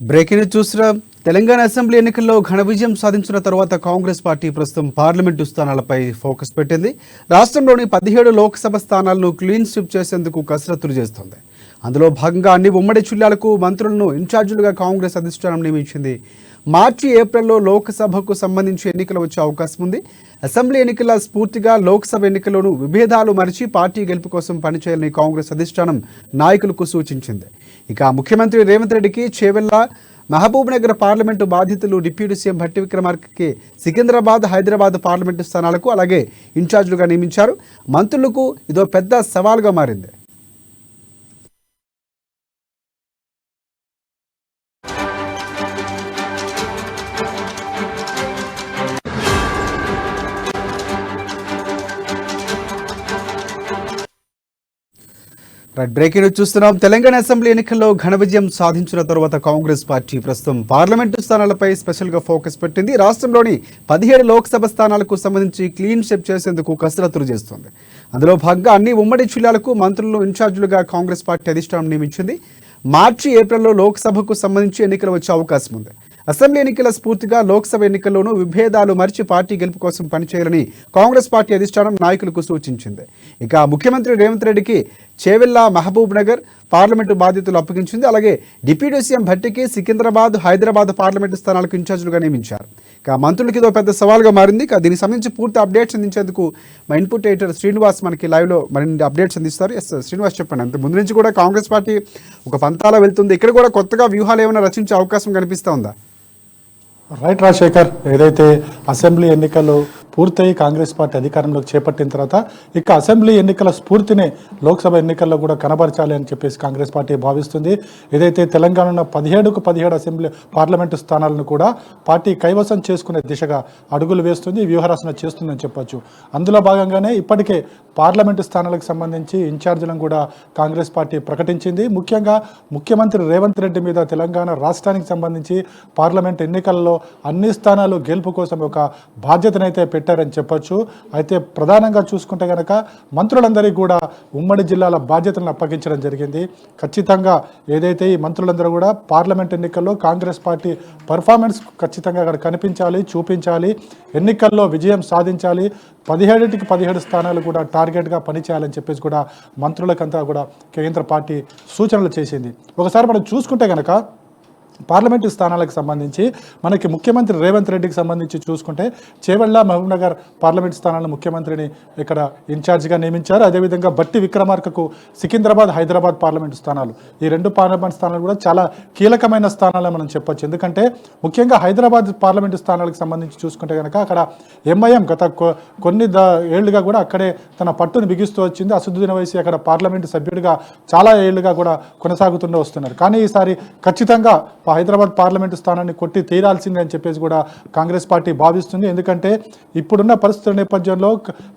Breaking news చూస్తున్నాం. Telangana assembly ఎన్నికల్లో ఘన విజయం సాధించిన తర్వాత కాంగ్రెస్ పార్టీ ప్రస్తుతం పార్లమెంటు స్థానాలపై ఫోకస్ పెట్టింది. రాష్ట్రంలోని 17 లోక్సభ స్థానాలను క్లీన్ స్వీప్ చేసేందుకు కసరత్తులు చేస్తోంది. అందులో భాగంగా అన్ని ఉమ్మడి జిల్లాలకు మంత్రులను ఇన్ఛార్జీలుగా కాంగ్రెస్ అధిష్టానం నియమించింది. మార్చి ఏప్రిల్లో లోక్సభకు సంబంధించి ఎన్నికలు వచ్చే అవకాశం ఉంది. అసెంబ్లీ ఎన్నికల స్ఫూర్తిగా లోక్సభ ఎన్నికల్లోనూ విభేదాలు మరిచి పార్టీ గెలుపు కోసం పనిచేయాలని కాంగ్రెస్ అధిష్టానం నాయకులకు సూచించింది. ఇక ముఖ్యమంత్రి రేవంత్ రెడ్డికి చేవెళ్ల, మహబూబ్ నగర్ పార్లమెంటు బాధితులు డిప్యూటీ సీఎం భట్టి విక్రమార్కకి సికింద్రాబాద్, హైదరాబాద్ పార్లమెంటు స్థానాలకు అలాగే ఇన్ఛార్జీలుగా నియమించారు. మంత్రులకు ఇదో పెద్ద సవాల్గా మారింది. బ్రేకింగ్ న్యూస్ చూస్తున్నాం. తెలంగాణ అసెంబ్లీ ఎన్నికల్లో ఘన విజయం సాధించిన తర్వాత కాంగ్రెస్ పార్టీ ప్రస్తుతం పార్లమెంటు స్థానాలపై స్పెషల్గా ఫోకస్ పెట్టింది. రాష్ట్రంలోని 17 లోక్సభ స్థానాలకు సంబంధించి క్లీన్ స్వీప్ చేసేందుకు కసరత్తులు చేస్తోంది. అందులో భాగంగా అన్ని ఉమ్మడి జిల్లాలకు మంత్రులను ఇన్ఛార్జీలుగా కాంగ్రెస్ పార్టీ అధిష్టానం నియమించింది. మార్చి ఏప్రిల్లో లోక్సభకు సంబంధించి ఎన్నికలు వచ్చే అవకాశం ఉంది. అసెంబ్లీ ఎన్నికల స్ఫూర్తిగా లోక్సభ ఎన్నికల్లోనూ విభేదాలు మరిచి పార్టీ గెలుపు కోసం పనిచేయాలని కాంగ్రెస్ పార్టీ అధిష్టానం నాయకులకు సూచించింది. ఇక ముఖ్యమంత్రి రేవంత్ రెడ్డికి చేవెళ్ల, మహబూబ్ నగర్ పార్లమెంటు బాధ్యతలు అప్పగించింది. అలాగే డిప్యూటీ సీఎం భట్టికి సికింద్రాబాద్, హైదరాబాద్ పార్లమెంటు స్థానాలకు ఇన్ఛార్జీలుగా నియమించారు. ఇక మంత్రులకి ఇదో పెద్ద సవాల్గా మారింది. ఇక దీనికి సంబంధించి పూర్తి అప్డేట్స్ అందించేందుకు మా ఇన్పుట్ ఎడిటర్ శ్రీనివాస్ మనకి లైవ్లో మరిన్ని అప్డేట్స్ అందిస్తారు. ఎస్ శ్రీనివాస్, చెప్పండి. అంత ముందు నుంచి కూడా కాంగ్రెస్ పార్టీ ఒక పంతాలా వెళ్తుంది. ఇక్కడ కూడా కొత్తగా వ్యూహాలు ఏమైనా రచించే అవకాశం కనిపిస్తూ ఉందా? రైట్ రాజశేఖర్, ఏదైతే అసెంబ్లీ ఎన్నికలు పూర్తయి కాంగ్రెస్ పార్టీ అధికారంలోకి చేపట్టిన తర్వాత ఇక అసెంబ్లీ ఎన్నికల స్ఫూర్తిని లోక్సభ ఎన్నికల్లో కూడా కనబరచాలి అని చెప్పేసి కాంగ్రెస్ పార్టీ భావిస్తుంది. ఏదైతే తెలంగాణలో 17కు 17 అసెంబ్లీ పార్లమెంటు స్థానాలను కూడా పార్టీ కైవసం చేసుకునే దిశగా అడుగులు వేస్తుంది, వ్యూహరచన చేస్తుందని చెప్పొచ్చు. అందులో భాగంగానే ఇప్పటికే పార్లమెంటు స్థానాలకు సంబంధించి ఇన్ఛార్జీలను కూడా కాంగ్రెస్ పార్టీ ప్రకటించింది. ముఖ్యంగా ముఖ్యమంత్రి రేవంత్ రెడ్డి మీద తెలంగాణ రాష్ట్రానికి సంబంధించి పార్లమెంట్ ఎన్నికల్లో అన్ని స్థానాలు గెలుపు కోసం ఒక బాధ్యతనైతే పెట్టారని చెప్పొచ్చు. అయితే ప్రధానంగా చూసుకుంటే కనుక మంత్రులందరికీ కూడా ఉమ్మడి జిల్లాల బాధ్యతలను అప్పగించడం జరిగింది. ఖచ్చితంగా ఏదైతే ఈ మంత్రులందరూ కూడా పార్లమెంట్ ఎన్నికల్లో కాంగ్రెస్ పార్టీ పర్ఫార్మెన్స్ ఖచ్చితంగా అక్కడ కనిపించాలి, చూపించాలి, ఎన్నికల్లో విజయం సాధించాలి, 17కి 17 స్థానాలు కూడా టార్గెట్గా పనిచేయాలని చెప్పేసి కూడా మంత్రులకంతా కూడా కేంద్ర పార్టీ సూచనలు చేసింది. ఒకసారి మనం చూసుకుంటే కనుక పార్లమెంటు స్థానాలకు సంబంధించి మనకి ముఖ్యమంత్రి రేవంత్ రెడ్డికి సంబంధించి చూసుకుంటే చేవెళ్ల, మహబూబ్ నగర్ పార్లమెంటు స్థానాలను ముఖ్యమంత్రిని ఇక్కడ ఇన్ఛార్జిగా నియమించారు. అదేవిధంగా భట్టి విక్రమార్కకు సికింద్రాబాద్, హైదరాబాద్ పార్లమెంటు స్థానాలు, ఈ 2 పార్లమెంటు స్థానాలు కూడా చాలా కీలకమైన స్థానాలు మనం చెప్పొచ్చు. ఎందుకంటే ముఖ్యంగా హైదరాబాద్ పార్లమెంటు స్థానాలకు సంబంధించి చూసుకుంటే కనుక అక్కడ ఎంఐఎం గత కొన్ని ఏళ్లుగా కూడా అక్కడే తన పట్టును బిగిస్తూ వచ్చింది. అసదుద్దీన్ ఓవైసీ అక్కడ పార్లమెంటు సభ్యుడిగా చాలా ఏళ్లుగా కూడా కొనసాగుతూ వస్తున్నారు. కానీ ఈసారి ఖచ్చితంగా హైదరాబాద్ పార్లమెంటు స్థానాన్ని కొట్టి తీరాల్సిందే అని చెప్పేసి కూడా కాంగ్రెస్ పార్టీ భావిస్తుంది. ఎందుకంటే ఇప్పుడున్న పరిస్థితుల నేపథ్యంలో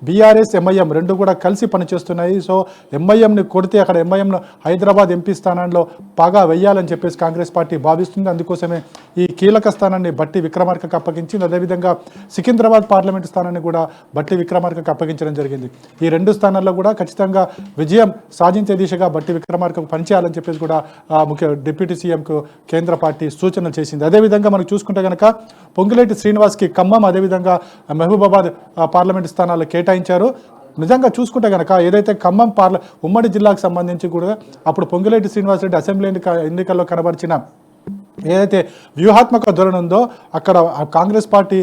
బీఆర్ఎస్, ఎంఐఎం 2 కూడా కలిసి పనిచేస్తున్నాయి. సో ఎంఐఎంని కొడితే అక్కడ ఎంఐఎంను హైదరాబాద్ ఎంపీ స్థానంలో బాగా వెయ్యాలని చెప్పేసి కాంగ్రెస్ పార్టీ భావిస్తుంది. అందుకోసమే ఈ కీలక స్థానాన్ని భట్టి విక్రమార్కకు అప్పగించింది. అదేవిధంగా సికింద్రాబాద్ పార్లమెంటు స్థానాన్ని కూడా భట్టి విక్రమార్కకు అప్పగించడం జరిగింది. ఈ 2 స్థానాల్లో కూడా ఖచ్చితంగా విజయం సాధించే దిశగా భట్టి విక్రమార్కకు పనిచేయాలని చెప్పేసి కూడా ముఖ్య డిప్యూటీ సీఎంకు కేంద్ర పార్టీ సూచనలు చేసింది. అదేవిధంగా మనం చూసుకుంటే కనుక పొంగులేటి శ్రీనివాస్కి ఖమ్మం, అదేవిధంగా మహబూబాబాద్ పార్లమెంటు స్థానాలు కేటాయించారు. నిజంగా చూసుకుంటే కనుక ఏదైతే ఖమ్మం ఉమ్మడి జిల్లాకు సంబంధించి కూడా అప్పుడు పొంగులేటి శ్రీనివాసరెడ్డి అసెంబ్లీ ఎన్నికల్లో కనబరిచిన ఏదైతే వ్యూహాత్మక ధోరణి ఉందో అక్కడ కాంగ్రెస్ పార్టీ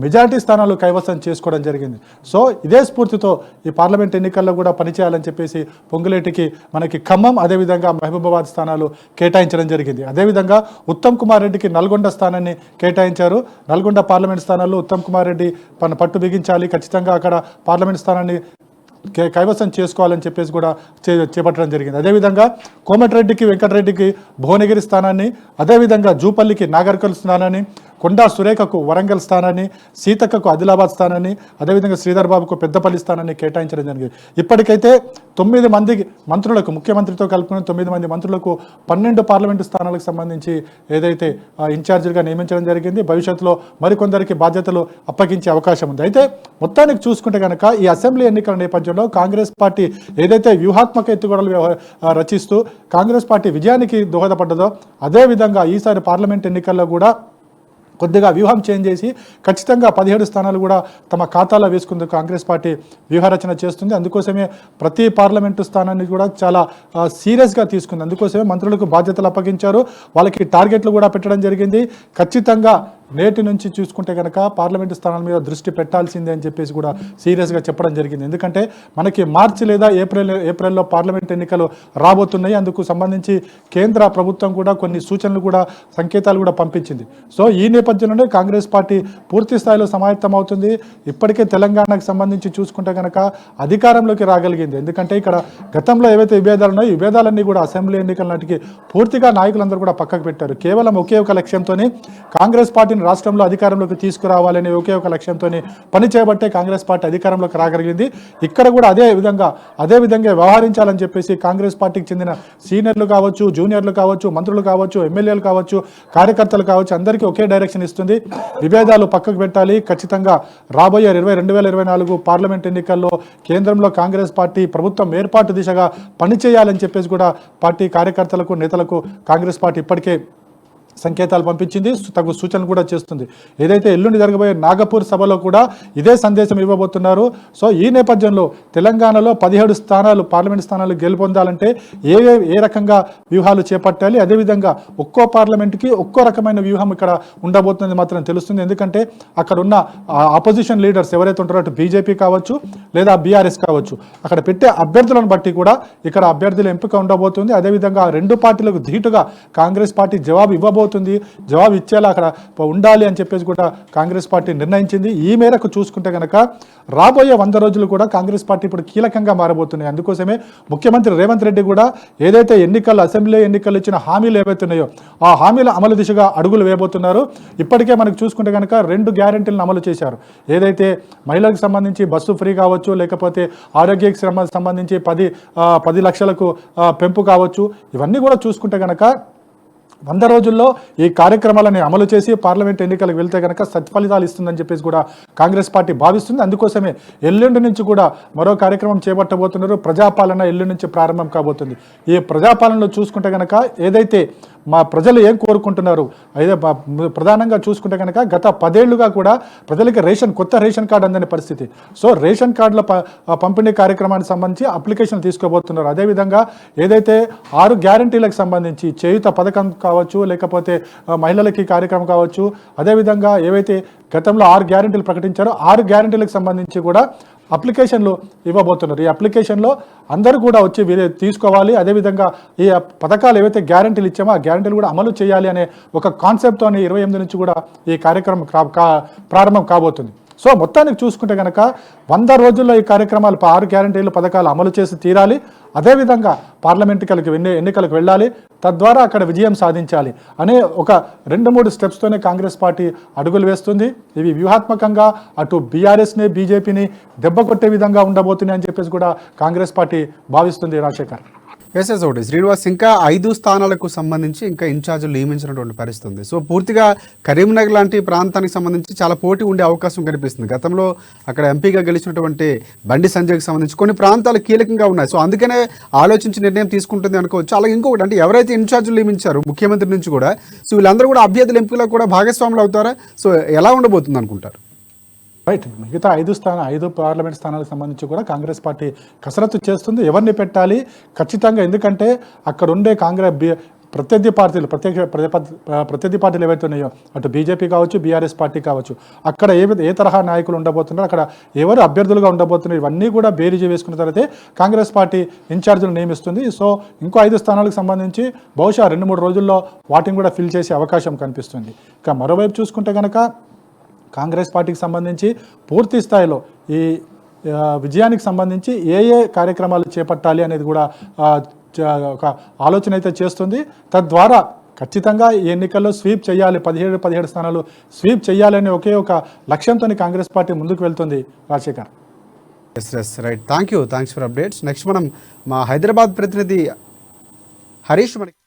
మెజారిటీ స్థానాలు కైవసం చేసుకోవడం జరిగింది. సో ఇదే స్ఫూర్తితో ఈ పార్లమెంట్ ఎన్నికల్లో కూడా పనిచేయాలని చెప్పేసి పొంగులేటికి మనకి ఖమ్మం, అదేవిధంగా మహబూబాబాద్ స్థానాలు కేటాయించడం జరిగింది. అదేవిధంగా ఉత్తమ్ కుమార్ రెడ్డికి నల్గొండ స్థానాన్ని కేటాయించారు. నల్గొండ పార్లమెంట్ స్థానాల్లో ఉత్తమ్ కుమార్ రెడ్డి పట్టు బిగించాలి, ఖచ్చితంగా అక్కడ పార్లమెంట్ స్థానాన్ని కైవసం చేసుకోవాలని చెప్పేసి కూడా చేపట్టడం జరిగింది. అదేవిధంగా కోమటిరెడ్డికి, వెంకటరెడ్డికి భువనగిరి స్థానాన్ని, అదేవిధంగా జూపల్లికి నాగర్కల్ స్థానాన్ని, కొండా సురేఖకు వరంగల్ స్థానాన్ని, సీతక్కకు ఆదిలాబాద్ స్థానాన్ని, అదేవిధంగా శ్రీధర్ బాబుకు పెద్దపల్లి స్థానాన్ని కేటాయించడం జరిగింది. ఇప్పటికైతే 9 మంది మంత్రులకు, ముఖ్యమంత్రితో కలుపుకుని 9 మంది మంత్రులకు 12 పార్లమెంటు స్థానాలకు సంబంధించి ఏదైతే ఇన్ఛార్జిగా నియమించడం జరిగింది. భవిష్యత్తులో మరికొందరికి బాధ్యతలు అప్పగించే అవకాశం ఉంది. అయితే మొత్తానికి చూసుకుంటే కనుక ఈ అసెంబ్లీ ఎన్నికల నేపథ్యంలో కాంగ్రెస్ పార్టీ ఏదైతే వ్యూహాత్మక ఎత్తుగడలు రచిస్తూ కాంగ్రెస్ పార్టీ విజయానికి దోహదపడ్డదో అదేవిధంగా ఈసారి పార్లమెంట్ ఎన్నికల్లో కూడా కొద్దిగా వ్యూహం చేంజ్ చేసి ఖచ్చితంగా 17 స్థానాలు కూడా తమ ఖాతాలో వేసుకుందుకు కాంగ్రెస్ పార్టీ వ్యూహరచన చేస్తుంది. అందుకోసమే ప్రతి పార్లమెంటు స్థానాన్ని కూడా చాలా సీరియస్గా తీసుకుంది. అందుకోసమే మంత్రులకు బాధ్యతలు అప్పగించారు, వాళ్ళకి టార్గెట్లు కూడా పెట్టడం జరిగింది. ఖచ్చితంగా నేటి నుంచి చూసుకుంటే కనుక పార్లమెంటు స్థానాల మీద దృష్టి పెట్టాల్సిందే అని చెప్పేసి కూడా సీరియస్గా చెప్పడం జరిగింది. ఎందుకంటే మనకి మార్చి లేదా ఏప్రిల్లో పార్లమెంట్ ఎన్నికలు రాబోతున్నాయి. అందుకు సంబంధించి కేంద్ర ప్రభుత్వం కూడా కొన్ని సూచనలు కూడా, సంకేతాలు కూడా పంపించింది. సో ఈ నేపథ్యంలోనే కాంగ్రెస్ పార్టీ పూర్తి స్థాయిలో సమాయత్తం అవుతుంది. ఇప్పటికే తెలంగాణకు సంబంధించి చూసుకుంటే కనుక అధికారంలోకి రాగలిగింది. ఎందుకంటే ఇక్కడ గతంలో ఏవైతే విభేదాలు ఉన్నాయో ఈ విభేదాలన్నీ కూడా అసెంబ్లీ ఎన్నికల నాటికి పూర్తిగా నాయకులందరూ కూడా పక్కకు పెట్టారు. కేవలం ఒకే ఒక లక్ష్యంతో కాంగ్రెస్ పార్టీని రాష్ట్రంలో అధికారంలోకి తీసుకురావాలనే ఒకే ఒక లక్ష్యంతో పని చేయబట్టే కాంగ్రెస్ పార్టీ అధికారంలోకి రాగలిగింది. ఇక్కడ కూడా అదే విధంగా వ్యవహరించాలని చెప్పేసి కాంగ్రెస్ పార్టీకి చెందిన సీనియర్లు కావచ్చు, జూనియర్లు కావచ్చు, మంత్రులు కావచ్చు, ఎమ్మెల్యేలు కావచ్చు, కార్యకర్తలు కావచ్చు, అందరికీ ఒకే డైరెక్షన్ ఇస్తుంది. విభేదాలు పక్కకు పెట్టాలి. ఖచ్చితంగా రాబోయే 2024 పార్లమెంట్ ఎన్నికల్లో కేంద్రంలో కాంగ్రెస్ పార్టీ ప్రభుత్వం ఏర్పాటు దిశగా పనిచేయాలని చెప్పేసి కూడా పార్టీ కార్యకర్తలకు, నేతలకు కాంగ్రెస్ పార్టీ ఇప్పటికే సంకేతాలు పంపించింది, తగు సూచనలు కూడా చేస్తుంది. ఏదైతే ఎల్లుండి జరగబోయే నాగపూర్ సభలో కూడా ఇదే సందేశం ఇవ్వబోతున్నారు. సో ఈ నేపథ్యంలో తెలంగాణలో 17 స్థానాలు, పార్లమెంట్ స్థానాలు గెలుపొందాలంటే ఏ రకంగా వ్యూహాలు చేపట్టాలి, అదేవిధంగా ఒక్కో పార్లమెంట్కి ఒక్కో రకమైన వ్యూహం ఇక్కడ ఉండబోతుంది మాత్రం తెలుస్తుంది. ఎందుకంటే అక్కడ ఉన్న ఆపోజిషన్ లీడర్స్ ఎవరైతే ఉంటారో అటు బీజేపీ కావచ్చు లేదా బీఆర్ఎస్ కావచ్చు, అక్కడ పెట్టే అభ్యర్థులను బట్టి కూడా ఇక్కడ అభ్యర్థుల ఎంపిక ఉండబోతుంది. అదేవిధంగా 2 పార్టీలకు ధీటుగా కాంగ్రెస్ పార్టీ జవాబు జవాబు ఇచ్చేలా అక్కడ ఉండాలి అని చెప్పేసి కూడా కాంగ్రెస్ పార్టీ నిర్ణయించింది. ఈ మేరకు చూసుకుంటే కనుక రాబోయే 100 రోజులు కూడా కాంగ్రెస్ పార్టీ ఇప్పుడు కీలకంగా మారబోతున్నాయి. అందుకోసమే ముఖ్యమంత్రి రేవంత్ రెడ్డి కూడా ఏదైతే అసెంబ్లీ ఎన్నికలు ఇచ్చిన హామీలు ఏవైతున్నాయో ఆ హామీల అమలు దిశగా అడుగులు వేయబోతున్నారు. ఇప్పటికే మనకు చూసుకుంటే కనుక 2 గ్యారెంటీలను అమలు చేశారు. ఏదైతే మహిళలకు సంబంధించి బస్సు ఫ్రీ కావచ్చు, లేకపోతే ఆరోగ్యకి సంబంధించి 10 లక్షలకు పెంపు కావచ్చు, ఇవన్నీ కూడా చూసుకుంటే కనుక 100 రోజుల్లో ఈ కార్యక్రమాలని అమలు చేసి పార్లమెంట్ ఎన్నికలకు వెళ్తే కనుక సత్ఫలితాలు ఇస్తుందని చెప్పేసి కూడా కాంగ్రెస్ పార్టీ భావిస్తుంది. అందుకోసమే ఎల్లుండి నుంచి కూడా మరో కార్యక్రమం చేపట్టబోతున్నారు. ప్రజాపాలన ఎల్లుండి నుంచి ప్రారంభం కాబోతుంది. ఈ ప్రజాపాలనలో చూసుకుంటే కనుక ఏదైతే మా ప్రజలు ఏం కోరుకుంటున్నారు, అయితే ప్రధానంగా చూసుకుంటే కనుక గత 10 ఏళ్లుగా కూడా ప్రజలకి కొత్త రేషన్ కార్డు అందని పరిస్థితి. సో రేషన్ కార్డుల పంపిణీ కార్యక్రమానికి సంబంధించి అప్లికేషన్లు తీసుకోబోతున్నారు. అదేవిధంగా ఏదైతే 6 గ్యారంటీలకు సంబంధించి చేయుత పథకం కావచ్చు, లేకపోతే మహిళలకి కార్యక్రమం కావచ్చు, అదేవిధంగా ఏవైతే గతంలో 6 గ్యారంటీలు ప్రకటించారో 6 గ్యారంటీలకు సంబంధించి కూడా అప్లికేషన్లు ఇవ్వబోతున్నారు. ఈ అప్లికేషన్లో అందరూ కూడా వచ్చి తీసుకోవాలి. అదేవిధంగా ఈ పథకాలు ఏవైతే గ్యారంటీలు ఇచ్చామో ఆ గ్యారంటీలు కూడా అమలు చేయాలి అనే ఒక కాన్సెప్ట్తో 28 నుంచి కూడా ఈ కార్యక్రమం ప్రారంభం కాబోతుంది. సో మొత్తానికి చూసుకుంటే కనుక 100 రోజుల్లో ఈ కార్యక్రమాలు 6 గ్యారంటీలు పథకాలు అమలు చేసి తీరాలి. అదేవిధంగా ఎన్నికలకు వెళ్ళాలి, తద్వారా అక్కడ విజయం సాధించాలి అనే ఒక 2-3 స్టెప్స్తోనే కాంగ్రెస్ పార్టీ అడుగులు వేస్తుంది. ఇవి వ్యూహాత్మకంగా అటు బీఆర్ఎస్ని, బీజేపీని దెబ్బ కొట్టే విధంగా ఉండబోతున్నాయి అని చెప్పేసి కూడా కాంగ్రెస్ పార్టీ భావిస్తుంది. రాజశేఖర్. ఒకటి శ్రీనివాస్, ఇంకా 5 స్థానాలకు సంబంధించి ఇంకా ఇన్ఛార్జీలు నియమించినటువంటి పరిస్థితి ఉంది. సో పూర్తిగా కరీంనగర్ లాంటి ప్రాంతానికి సంబంధించి చాలా పోటీ ఉండే అవకాశం కనిపిస్తుంది. గతంలో అక్కడ ఎంపీగా గెలిచినటువంటి బండి సంజయ్కి సంబంధించి కొన్ని ప్రాంతాలు కీలకంగా ఉన్నాయి. సో అందుకనే ఆలోచించి నిర్ణయం తీసుకుంటుంది అనుకోవచ్చు. అలాగే ఇంకొకటి, అంటే ఎవరైతే ఇన్ఛార్జీలు నియమించారో ముఖ్యమంత్రి నుంచి కూడా, సో వీళ్ళందరూ కూడా అభ్యర్థుల ఎంపికలో కూడా భాగస్వాములు అవుతారా? సో ఎలా ఉండబోతుంది అనుకుంటారు? రైట్, మిగతా 5 పార్లమెంట్ స్థానాలకు సంబంధించి కూడా కాంగ్రెస్ పార్టీ కసరత్తు చేస్తుంది. ఎవరిని పెట్టాలి ఖచ్చితంగా, ఎందుకంటే అక్కడ ఉండే ప్రత్యర్థి పార్టీలు ఏవైతే ఉన్నాయో అటు బీజేపీ కావచ్చు, బీఆర్ఎస్ పార్టీ కావచ్చు, అక్కడ ఏ తరహా నాయకులు ఉండబోతున్నారు, అక్కడ ఎవరు అభ్యర్థులుగా ఉండబోతున్నారు, ఇవన్నీ కూడా బేరీజు వేసుకున్న తర్వాతే కాంగ్రెస్ పార్టీ ఇన్ఛార్జీలు నియమిస్తుంది. సో ఇంకో 5 స్థానాలకు సంబంధించి బహుశా 2-3 రోజుల్లో వాటిని కూడా ఫిల్ చేసే అవకాశం కనిపిస్తుంది. ఇక మరోవైపు చూసుకుంటే కనుక కాంగ్రెస్ పార్టీకి సంబంధించి పూర్తి స్థాయిలో ఈ విజయానికి సంబంధించి ఏ కార్యక్రమాలు చేపట్టాలి అనేది కూడా ఒక ఆలోచన అయితే చేస్తుంది. తద్వారా ఖచ్చితంగా ఈ ఎన్నికల్లో స్వీప్ చేయాలి, 17 స్థానాలు స్వీప్ చేయాలని ఒకే ఒక లక్ష్యంతో కాంగ్రెస్ పార్టీ ముందుకు వెళ్తుంది. Rajasekhar. Yes right, thanks for updates. Next మనం మా హైదరాబాద్ ప్రతినిధి హరీష్ మనకి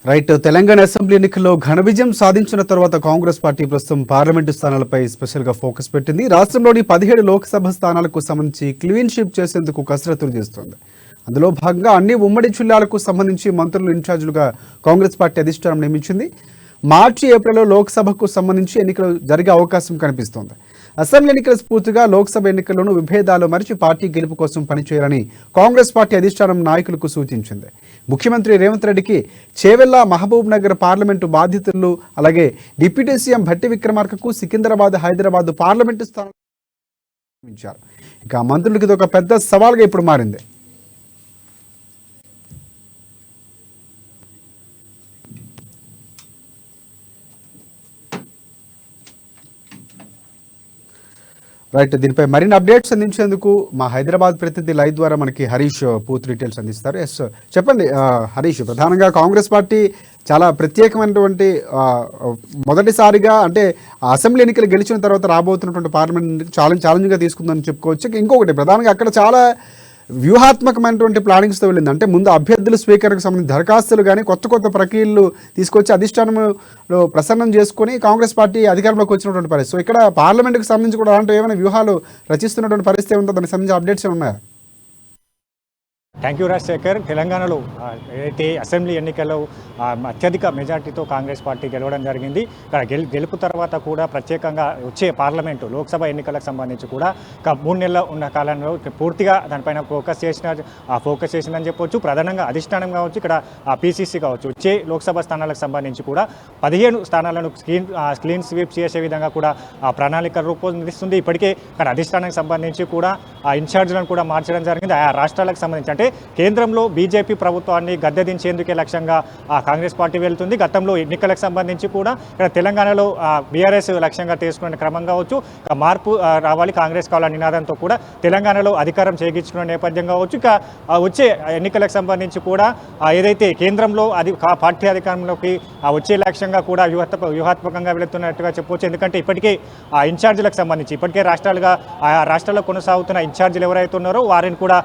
రైట్, తెలంగాణ అసెంబ్లీ ఎన్నికల్లో ఘన విజయం సాధించిన తర్వాత కాంగ్రెస్ పార్టీ ప్రస్తుతం పార్లమెంటు స్థానాలపై స్పెషల్గా ఫోకస్ పెట్టింది. రాష్ట్రంలోని 17 లోక్సభ స్థానాలకు సంబంధించి క్లీన్ షిప్ చేసేందుకు కసరత్తులు చేస్తోంది. అందులో భాగంగా అన్ని ఉమ్మడి జిల్లాలకు సంబంధించి మంత్రులు ఇన్ఛార్జీలుగా కాంగ్రెస్ పార్టీ అధిష్టానం నియమించింది. మార్చి ఏప్రిల్లో లోక్సభకు సంబంధించి ఎన్నికలు జరిగే అవకాశం కనిపిస్తోంది. అసెంబ్లీ ఎన్నికల స్ఫూర్తిగా లోక్సభ ఎన్నికల్లోనూ విభేదాలు మరిచి పార్టీ గెలుపు కోసం పనిచేయాలని కాంగ్రెస్ పార్టీ అధిష్టానం నాయకులకు సూచించింది. ముఖ్యమంత్రి రేవంత్ రెడ్డికి చేవెళ్ల, మహబూబ్ నగర్ పార్లమెంటు బాధ్యతలు, అలాగే డిప్యూటీ సీఎం భట్టి విక్రమార్కకు సికింద్రాబాద్, హైదరాబాద్ పార్లమెంటు స్థానాలు నియమించారు. ఇక మంత్రులకి ఇది ఒక పెద్ద సవాల్గా ఇప్పుడు మారింది. రైట్, దీనిపై మరిన్ని అప్డేట్స్ అందించేందుకు మా హైదరాబాద్ ప్రతినిధి లైవ్ ద్వారా మనకి హరీష్ పూర్తి డీటెయిల్స్ అందిస్తారు. ఎస్ చెప్పండి హరీష్, ప్రధానంగా కాంగ్రెస్ పార్టీ చాలా ప్రత్యేకమైనటువంటి మొదటిసారిగా అంటే అసెంబ్లీ ఎన్నికలు గెలిచిన తర్వాత రాబోతున్నటువంటి పార్లమెంట్ ఛాలెంజ్గా తీసుకుందని చెప్పుకోవచ్చు. ఇంకొకటి ప్రధానంగా అక్కడ చాలా వ్యూహాత్మకమైనటువంటి ప్లానింగ్స్తో వెళ్ళింది. అంటే ముందు అభ్యర్థుల స్వీకరణకు సంబంధించి దరఖాస్తులు కానీ కొత్త ప్రక్రియలు తీసుకొచ్చి అధిష్టానంలో ప్రసన్నం చేసుకుని కాంగ్రెస్ పార్టీ అధికారంలోకి వచ్చినటువంటి పరిస్థితి. సో ఇక్కడ పార్లమెంట్కి సంబంధించి కూడా అలాంటి ఏమైనా వ్యూహాలు రచిస్తున్నటువంటి పరిస్థితి ఉందో, దానికి సంబంధించి అప్డేట్స్ ఉన్నాయా? Thank you Rajasekhar. తెలంగాణలో ఏదైతే అసెంబ్లీ ఎన్నికల్లో అత్యధిక మెజార్టీతో కాంగ్రెస్ పార్టీ గెలవడం జరిగింది. ఇక్కడ గెలుపు తర్వాత కూడా ప్రత్యేకంగా వచ్చే పార్లమెంటు లోక్సభ ఎన్నికలకు సంబంధించి కూడా 3 నెలల ఉన్న కాలంలో పూర్తిగా దానిపైన ఫోకస్ చేసిందని చెప్పొచ్చు. ప్రధానంగా అధిష్టానం కావచ్చు, ఇక్కడ పీసీసీ కావచ్చు, వచ్చే లోక్సభ స్థానాలకు సంబంధించి కూడా 15 స్థానాలను క్లీన్ స్వీప్ చేసే విధంగా కూడా ప్రణాళిక రూపొందిస్తుంది. ఇప్పటికే ఇక్కడ అధిష్టానానికి సంబంధించి కూడా ఇన్ఛార్జీలను కూడా మార్చడం జరిగింది. ఆయా రాష్ట్రాలకు సంబంధించి అంటే కేంద్రంలో బీజేపీ ప్రభుత్వాన్ని గద్దెదించేందుకే లక్ష్యంగా కాంగ్రెస్ పార్టీ వెళ్తుంది. గతంలో ఎన్నికలకు సంబంధించి కూడా ఇక్కడ తెలంగాణలో బీఆర్ఎస్ లక్ష్యంగా తీసుకునే క్రమం కావచ్చు, మార్పు రావాలి, కాంగ్రెస్ కావాలనే నినాదంతో కూడా తెలంగాణలో అధికారం చేయించుకునే నేపథ్యం కావచ్చు. ఇక వచ్చే ఎన్నికలకు సంబంధించి కూడా ఏదైతే కేంద్రంలో పార్టీ అధికారంలోకి వచ్చే లక్ష్యంగా కూడా వ్యూహాత్మకంగా వెళుతున్నట్టుగా చెప్పవచ్చు. ఎందుకంటే ఇప్పటికే ఇన్ఛార్జీలకు సంబంధించి ఇప్పటికే రాష్ట్రాల్లో కొనసాగుతున్న ఇన్ఛార్జీలు ఎవరైతే ఉన్నారో వారిని కూడా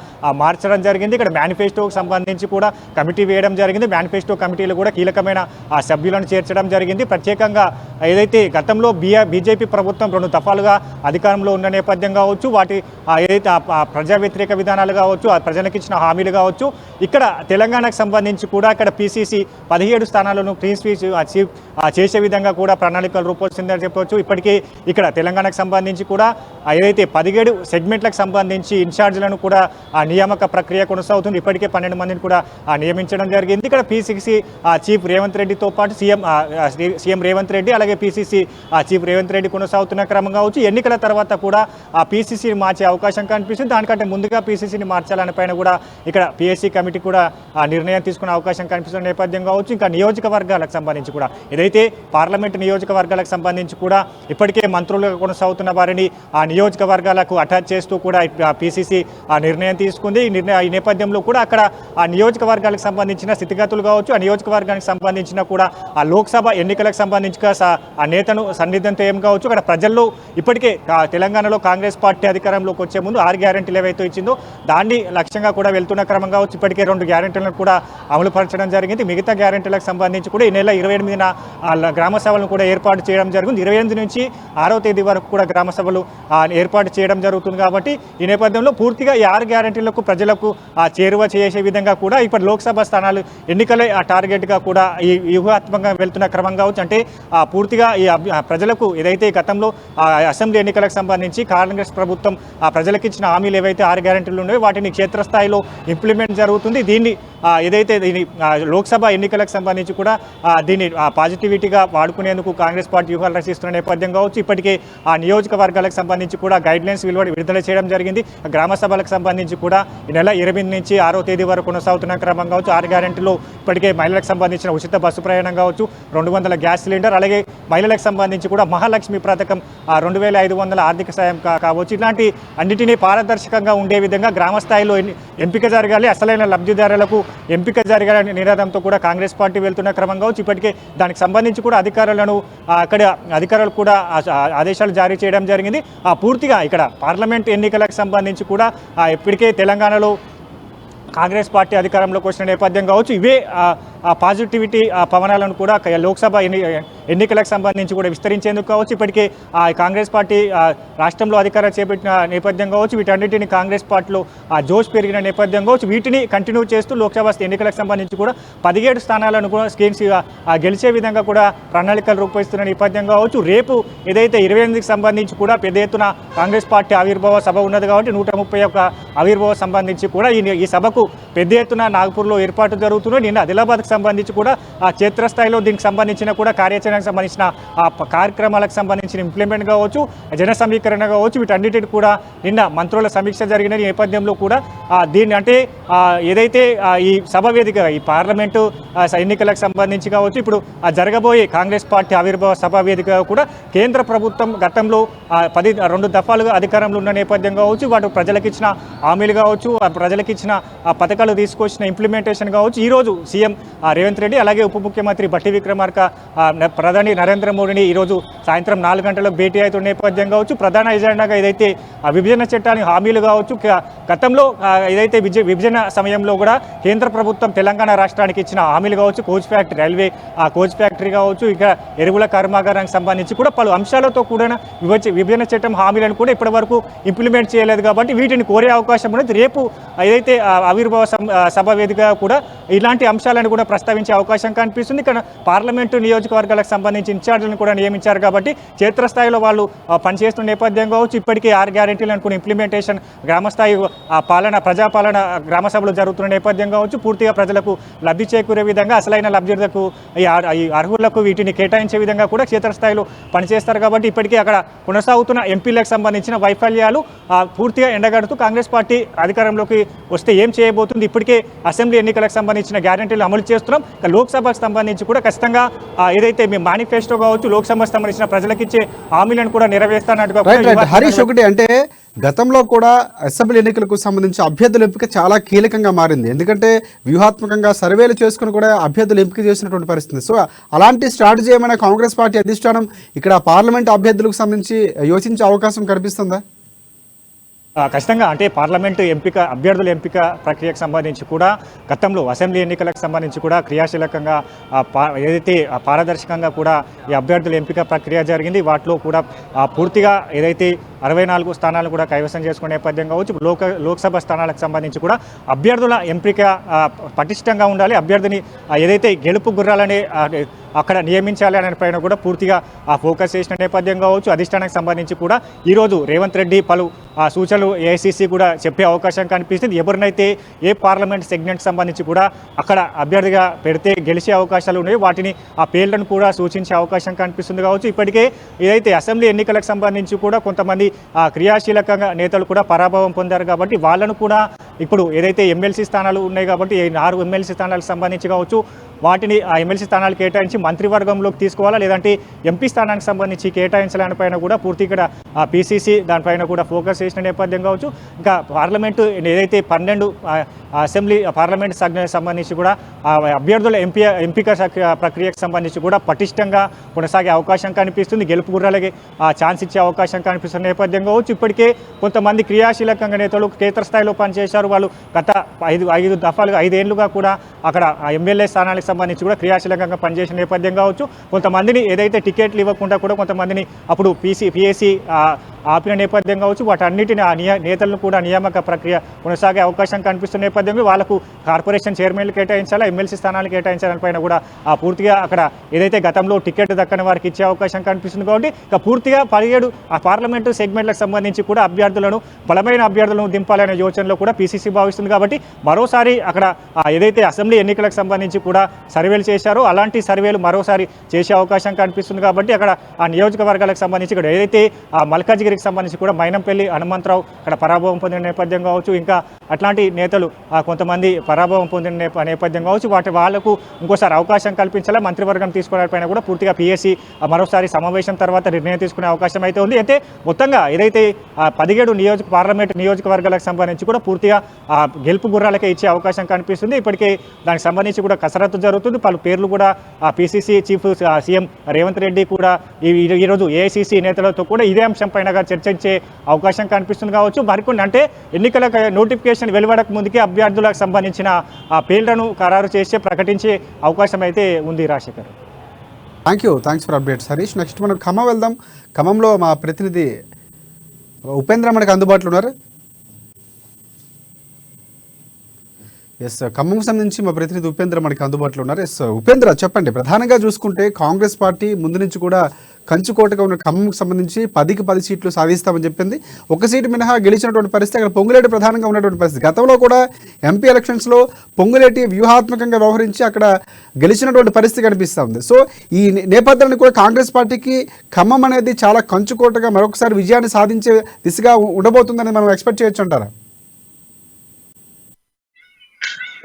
మార్చడం జరిగింది. ఇక్కడ మేనిఫెస్టోకి సంబంధించి కూడా కమిటీ వేయడం జరిగింది. మేనిఫెస్టో కమిటీలో కూడా కీలకమైన సభ్యులను చేర్చడం జరిగింది. ప్రత్యేకంగా ఏదైతే గతంలో బీజేపీ ప్రభుత్వం 2 దఫాలుగా అధికారంలో ఉన్న నేపథ్యం కావచ్చు, వాటి ఏదైతే ప్రజా వ్యతిరేక విధానాలు కావచ్చు, ప్రజలకు ఇచ్చిన హామీలు కావచ్చు, ఇక్కడ తెలంగాణకు సంబంధించి కూడా ఇక్కడ పీసీసీ 17 స్థానాలను క్లీన్ స్వీప్ చేసే విధంగా కూడా ప్రణాళికలు రూపొందిందని చెప్పవచ్చు. ఇప్పటికే ఇక్కడ తెలంగాణకు సంబంధించి కూడా ఏదైతే 17 సెగ్మెంట్లకు సంబంధించి ఇన్ఛార్జీలను కూడా నియామక ప్రక్రియ కొనసాగుతుంది. ఇప్పటికే 12 మందిని కూడా నియమించడం జరిగింది. ఇక్కడ పీసీసీ చీఫ్ రేవంత్ రెడ్డితో పాటు సీఎం రేవంత్ రెడ్డి, అలాగే పీసీసీ చీఫ్ రేవంత్ రెడ్డి కొనసాగుతున్న క్రమం కావచ్చు. ఎన్నికల తర్వాత కూడా పీసీసీని మార్చే అవకాశం కనిపిస్తుంది. దానికంటే ముందుగా పీసీసీని మార్చాలని పైన కూడా ఇక్కడ పీఎస్సీ కమిటీ కూడా నిర్ణయం తీసుకునే అవకాశం కనిపిస్తున్న నేపథ్యం కావచ్చు. ఇంకా నియోజకవర్గాలకు సంబంధించి కూడా ఏదైతే పార్లమెంటు నియోజకవర్గాలకు సంబంధించి కూడా ఇప్పటికే మంత్రులుగా కొనసాగుతున్న వారిని ఆ నియోజకవర్గాలకు అటాచ్ చేస్తూ కూడా పీసీసీ నిర్ణయం తీసుకుంది. ఈ నేపథ్యంలో కూడా అక్కడ ఆ నియోజకవర్గాలకు సంబంధించిన స్థితిగతులు కావచ్చు, ఆ నియోజకవర్గానికి సంబంధించిన కూడా ఆ లోక్సభ ఎన్నికలకు సంబంధించి ఆ నేతను సన్నిహితంతో ఏం కావచ్చు, అక్కడ ప్రజల్లో ఇప్పటికే తెలంగాణలో కాంగ్రెస్ పార్టీ అధికారంలోకి వచ్చే ముందు 6 గ్యారెంటీలు ఏవైతే ఇచ్చిందో దాన్ని లక్ష్యంగా కూడా వెళ్తున్న క్రమం కావచ్చు. ఇప్పటికే 2 గ్యారెంటీలను కూడా అమలు పరచడం జరిగింది. మిగతా గ్యారెంటీలకు సంబంధించి కూడా ఈ నెల 28న గ్రామ సభలను కూడా ఏర్పాటు చేయడం జరిగింది. 28 నుంచి 6వ తేదీ వరకు కూడా గ్రామ సభలు ఏర్పాటు చేయడం జరుగుతుంది. కాబట్టి ఈ నేపథ్యంలో పూర్తిగా ఈ 6 గ్యారెంటీలకు ప్రజలకు చేరువ చేసే విధంగా కూడా ఇప్పుడు లోక్సభ స్థానాలు ఎన్నికలే టార్గెట్గా కూడా ఈ వ్యూహాత్మకంగా వెళ్తున్న క్రమం కావచ్చు. అంటే పూర్తిగా ఈ ప్రజలకు ఏదైతే గతంలో అసెంబ్లీ ఎన్నికలకు సంబంధించి కాంగ్రెస్ ప్రభుత్వం ప్రజలకు ఇచ్చిన హామీలు ఏవైతే 6 గ్యారెంటీలు ఉన్నాయో వాటిని క్షేత్రస్థాయిలో ఇంప్లిమెంట్ జరుగుతుంది. దీన్ని ఏదైతే దీని లోక్సభ ఎన్నికలకు సంబంధించి కూడా దీన్ని పాజిటివిటీగా వాడుకునేందుకు కాంగ్రెస్ పార్టీ వ్యూహాలు రచిస్తున్న నేపథ్యం కావచ్చు. ఇప్పటికే ఆ నియోజకవర్గాలకు సంబంధించి కూడా గైడ్లైన్స్ విడుదల చేయడం జరిగింది. గ్రామ సభలకు సంబంధించి కూడా ఈ నెల 28 నుంచి 6వ తేదీ వరకు కొనసాగుతున్న క్రమం కావచ్చు. 6 గ్యారెంటీలో ఇప్పటికే మహిళలకు సంబంధించిన ఉచిత బస్సు ప్రయాణం కావచ్చు, 200 గ్యాస్ సిలిండర్, అలాగే మహిళలకు సంబంధించి కూడా మహాలక్ష్మి పథకం 2500 ఆర్థిక సాయం కావచ్చు. ఇలాంటి అన్నిటినీ పారదర్శకంగా ఉండే విధంగా గ్రామ స్థాయిలో ఎంపిక జరగాలి, అసలైన లబ్ధిదారులకు ఎంపిక జరగాలని నినాదంతో కూడా కాంగ్రెస్ పార్టీ వెళ్తున్న క్రమం కావచ్చు. ఇప్పటికే దానికి సంబంధించి కూడా అధికారులు కూడా ఆదేశాలు జారీ చేయడం జరిగింది. పూర్తిగా ఇక్కడ పార్లమెంట్ ఎన్నికలకు సంబంధించి కూడా ఇప్పటికే తెలంగాణలో కాంగ్రెస్ పార్టీ అధికారంలోకి వచ్చిన నేపథ్యం కావచ్చు. ఇవే పాజిటివిటీ పవనాలను కూడా లోక్సభ ఎన్నికలకు సంబంధించి కూడా విస్తరించేందుకు కావచ్చు. ఇప్పటికే కాంగ్రెస్ పార్టీ రాష్ట్రంలో అధికారం చేపట్టిన నేపథ్యం కావచ్చు. వీటన్నిటిని కాంగ్రెస్ పార్టీలో జోష్ పెరిగిన నేపథ్యం కావచ్చు. వీటిని కంటిన్యూ చేస్తూ లోక్సభ ఎన్నికలకు సంబంధించి కూడా 17 స్థానాలను కూడా స్కీమ్స్ గెలిచే విధంగా కూడా ప్రణాళికలు రూపొందిస్తున్న నేపథ్యం కావచ్చు. రేపు ఏదైతే 28కి సంబంధించి కూడా పెద్ద ఎత్తున కాంగ్రెస్ పార్టీ ఆవిర్భావ సభ ఉన్నది కాబట్టి 131 ఆవిర్భావ సంబంధించి కూడా ఈ సభకు పెద్ద ఎత్తున నాగపూర్లో ఏర్పాటు జరుగుతున్నాయి. నిన్న ఆదిలాబాద్కు సంబంధించి కూడా క్షేత్రస్థాయిలో దీనికి సంబంధించిన కూడా కార్యాచరణకు సంబంధించిన కార్యక్రమాలకు సంబంధించిన ఇంప్లిమెంట్ కావచ్చు, జన సమీకరణ కావచ్చు, వీటన్నిటిని కూడా నిన్న మంత్రుల సమీక్ష జరిగిన నేపథ్యంలో కూడా దీన్ని అంటే ఏదైతే ఈ సభ వేదిక ఈ పార్లమెంటు ఎన్నికలకు సంబంధించి కావచ్చు, ఇప్పుడు జరగబోయే కాంగ్రెస్ పార్టీ ఆవిర్భావ సభ వేదిక కూడా కేంద్ర ప్రభుత్వం గతంలో 2 దఫాలుగా అధికారంలో ఉన్న నేపథ్యం కావచ్చు, వాటి ప్రజలకు ఇచ్చిన హామీలు కావచ్చు, ప్రజలకు ఇచ్చిన పథకాలు తీసుకొచ్చిన ఇంప్లిమెంటేషన్ కావచ్చు. ఈరోజు సీఎం రేవంత్ రెడ్డి అలాగే ఉప ముఖ్యమంత్రి బట్టి విక్రమార్క ప్రధాని నరేంద్ర మోడీని ఈరోజు సాయంత్రం 4 గంటలకు భేటీ అవుతున్న నేపథ్యం కావచ్చు. ప్రధాన ఎజెండాగా ఏదైతే విభజన చట్టానికి హామీలు కావచ్చు, గతంలో ఏదైతే విభజన సమయంలో కూడా కేంద్ర ప్రభుత్వం తెలంగాణ రాష్ట్రానికి ఇచ్చిన హామీలు కావచ్చు, coach factory railway coach factory కావచ్చు, ఇక ఎరువుల కర్మాగారానికి సంబంధించి కూడా పలు అంశాలతో కూడిన విభజన చట్టం హామీలను కూడా ఇప్పటివరకు ఇంప్లిమెంట్ చేయలేదు. కాబట్టి వీటిని కోరే అవకాశం ఉన్నది. రేపు ఏదైతే ఆవిర్భావ సభ వేదిక కూడా ఇలాంటి అంశాలను కూడా ప్రస్తావించే అవకాశం కనిపిస్తుంది. ఇక్కడ పార్లమెంటు నియోజకవర్గాలకు సంబంధించి ఇన్ఛార్జీలను కూడా నియమించారు కాబట్టి క్షేత్రస్థాయిలో వాళ్ళు పనిచేస్తున్న నేపథ్యం కావచ్చు. ఇప్పటికే 6 గ్యారెంటీలు అనుకున్న ఇంప్లిమెంటేషన్ గ్రామస్థాయి ప్రజాపాలన గ్రామ సభలు జరుగుతున్న నేపథ్యం కావచ్చు. పూర్తిగా ప్రజలకు లబ్ధి చేకూరే విధంగా అసలైన లబ్ధిదారులకు ఈ అర్హులకు వీటిని కేటాయించే విధంగా కూడా క్షేత్రస్థాయిలో పనిచేస్తారు. కాబట్టి ఇప్పటికీ అక్కడ కొనసాగుతున్న ఎంపీలకు సంబంధించిన వైఫల్యాలు పూర్తిగా ఎండగడుతూ కాంగ్రెస్ పార్టీ అధికారంలోకి వస్తే ఏం చేయబోతుంది, ఇప్పటికే అసెంబ్లీ ఎన్నికలకు సంబంధించిన గ్యారెంటీలు అమలు చేస్తున్నాం, లోక్సభకు సంబంధించి కూడా ఖచ్చితంగా ఏదైతే మీ మేనిఫెస్టో కావచ్చు, లోక్సభకు సంబంధించిన ప్రజలకు ఇచ్చే హామీలను కూడా నెరవేరుస్తానట్టుగా. హరీష్, ఒకటి అంటే గతంలో కూడా అసెంబ్లీ ఎన్నికలకు సంబంధించి అభ్యర్థుల ఎంపిక చాలా కీలకంగా మారింది. ఎందుకంటే వ్యూహాత్మకంగా సర్వేలు చేసుకుని కూడా అభ్యర్థులు ఎంపిక చేసినటువంటి పరిస్థితి. సో అలాంటి స్ట్రాటజీ ఏమైనా కాంగ్రెస్ పార్టీ అధిష్టానం ఇక్కడ పార్లమెంట్ అభ్యర్థులకు సంబంధించి యోచించే అవకాశం కనిపిస్తుందా? ఖచ్చితంగా అంటే పార్లమెంటు అభ్యర్థుల ఎంపిక ప్రక్రియకు సంబంధించి కూడా గతంలో అసెంబ్లీ ఎన్నికలకు సంబంధించి కూడా క్రియాశీలకంగా ఏదైతే పారదర్శకంగా కూడా ఈ అభ్యర్థుల ఎంపిక ప్రక్రియ జరిగింది. వాటిలో కూడా పూర్తిగా ఏదైతే 64 స్థానాలు కూడా కైవసం చేసుకునే నేపథ్యం కావచ్చు. లోక్సభ స్థానాలకు సంబంధించి కూడా అభ్యర్థుల ఎంపిక పటిష్టంగా ఉండాలి. అభ్యర్థిని ఏదైతే గెలుపు గుర్రాలని అక్కడ నియమించాలి అనే పైన కూడా పూర్తిగా ఫోకస్ చేసిన నేపథ్యం కావచ్చు. అధిష్టానానికి సంబంధించి కూడా ఈరోజు రేవంత్ రెడ్డి పలు సూచనలు ఏఐసీసీ కూడా చెప్పే అవకాశం కనిపిస్తుంది. ఎవరినైతే ఏ పార్లమెంట్ సెగ్మెంట్కి సంబంధించి కూడా అక్కడ అభ్యర్థిగా పెడితే గెలిచే అవకాశాలు ఉన్నాయో వాటిని ఆ పేర్లను కూడా సూచించే అవకాశం కనిపిస్తుంది కావచ్చు. ఇప్పటికే ఏదైతే అసెంబ్లీ ఎన్నికలకు సంబంధించి కూడా కొంతమంది క్రియాశీలకంగా నేతలు కూడా పరాభవం పొందారు కాబట్టి వాళ్ళను కూడా ఇప్పుడు ఏదైతే ఎమ్మెల్సీ స్థానాలు ఉన్నాయి కాబట్టి ఈ 4 ఎమ్మెల్సీ స్థానాలకు సంబంధించి కావచ్చు, వాటిని ఆ ఎమ్మెల్సీ స్థానాలు కేటాయించి మంత్రివర్గంలోకి తీసుకోవాలా, లేదంటే ఎంపీ స్థానానికి సంబంధించి కేటాయించాలనిపైన కూడా పూర్తి ఇక్కడ పీసీసీ దానిపైన కూడా ఫోకస్ చేసిన నేపథ్యం కావచ్చు. ఇంకా పార్లమెంటు ఏదైతే 12 అసెంబ్లీ పార్లమెంట్ సభ్యులకు సంబంధించి కూడా అభ్యర్థుల ఎంపిక ప్రక్రియకు సంబంధించి కూడా పటిష్టంగా కొనసాగే అవకాశం కనిపిస్తుంది. గెలుపు గుర్రాలకి ఛాన్స్ ఇచ్చే అవకాశం కనిపిస్తున్న నేపథ్యం కావచ్చు. ఇప్పటికే కొంతమంది క్రియాశీలకంగా నేతలు క్షేత్రస్థాయిలో పనిచేశారు. వాళ్ళు గత 5 దఫాలుగా 5 ఏళ్లుగా కూడా అక్కడ ఎమ్మెల్యే స్థానాలకు సంబంధించి కూడా క్రియాశీలకంగా పనిచేసిన నేపథ్యం కావచ్చు. కొంతమందిని ఏదైతే టికెట్లు ఇవ్వకుండా కూడా కొంతమందిని అప్పుడు పిఎస్సి ఆపిన నేపథ్యం కావచ్చు. వాటన్నిటిని నేతలను కూడా నియామక ప్రక్రియ కొనసాగే అవకాశం కనిపిస్తున్న నేపథ్యంలో వాళ్ళకు కార్పొరేషన్ చైర్మన్లు కేటాయించాలా, ఎమ్మెల్సీ స్థానాలు కేటాయించాలని పైన కూడా పూర్తిగా అక్కడ ఏదైతే గతంలో టికెట్ దక్కని వారికి ఇచ్చే అవకాశం కనిపిస్తుంది. కాబట్టి ఇక పూర్తిగా 17 పార్లమెంటు సెగ్మెంట్లకు సంబంధించి కూడా బలమైన అభ్యర్థులను దింపాలనే యోచనలో కూడా పీసీసీ భావిస్తుంది. కాబట్టి మరోసారి అక్కడ ఏదైతే అసెంబ్లీ ఎన్నికలకు సంబంధించి కూడా సర్వేలు చేశారో అలాంటి సర్వేలు మరోసారి చేసే అవకాశం కనిపిస్తుంది. కాబట్టి అక్కడ ఆ నియోజకవర్గాలకు సంబంధించి ఇక్కడ ఏదైతే మల్కాజ్గిరికి సంబంధించి కూడా మైనంపల్లి హనుమంతరావు అక్కడ పరాభవం పొందిన నేపథ్యం కావచ్చు, ఇంకా అట్లాంటి నేతలు కొంతమంది పరాభవం పొందిన నేపథ్యం కావచ్చు. వాళ్లకు ఇంకోసారి అవకాశం కల్పించాలా, మంత్రివర్గం తీసుకోవడానిపైన కూడా పూర్తిగా పీఎస్సీ మరోసారి సమావేశం తర్వాత నిర్ణయం తీసుకునే అవకాశం అయితే ఉంది. అయితే మొత్తంగా ఏదైతే 17 పార్లమెంట్ నియోజకవర్గాలకు సంబంధించి కూడా పూర్తిగా గెలుపు గుర్రాలకే ఇచ్చే అవకాశం కనిపిస్తుంది. ఇప్పటికే దానికి సంబంధించి కూడా కసరత్తు జరుగుతుంది. పలు పేర్లు కూడా PCC chief CM Revanth Reddy కూడా ఈరోజు ఏఐసీసీ నేతలతో కూడా ఇదే అంశం పైన చర్చించే అవకాశం కనిపిస్తుంది కావచ్చు. మరికొన్ని అంటే ఎన్నికల నోటిఫికేషన్ వెలువడక ముందుకే అభ్యర్థులకు సంబంధించిన పేర్లను ఖరారు చేసి ప్రకటించే అవకాశం అయితే ఉంది. Rajasekhar, thanks for updates Harish. Next మనం ఖమ్మం వెళ్దాం. ఖమ్మంలో మా ప్రతినిధి ఉపేంద్ర మనకు అందుబాటులో ఉన్నారు. ఖమ్మం సంబంధించి మా ప్రతినిధి ఉపేంద్ర మనకి అందుబాటులో ఉన్నారు. ఉపేంద్ర, చెప్పండి. ప్రధానంగా చూసుకుంటే కాంగ్రెస్ పార్టీ ముందు నుంచి కూడా కంచుకోటగా ఉన్న ఖమ్మంకు సంబంధించి 10కి 10 సీట్లు సాధిస్తామని చెప్పింది. ఒక సీటు మినహా గెలిచినటువంటి పరిస్థితి అక్కడ పొంగులేటి ప్రధానంగా ఉన్నటువంటి పరిస్థితి. గతంలో కూడా ఎంపీ ఎలక్షన్స్లో పొంగులేటి వ్యూహాత్మకంగా వ్యవహరించి అక్కడ గెలిచినటువంటి పరిస్థితి కనిపిస్తూ ఉంది. సో ఈ నేపథ్యాన్ని కూడా కాంగ్రెస్ పార్టీకి ఖమ్మం అనేది చాలా కంచుకోటగా మరొకసారి విజయాన్ని సాధించే దిశగా ఉండబోతుందని మనం ఎక్స్పెక్ట్ చేయొచ్చు అంటారా?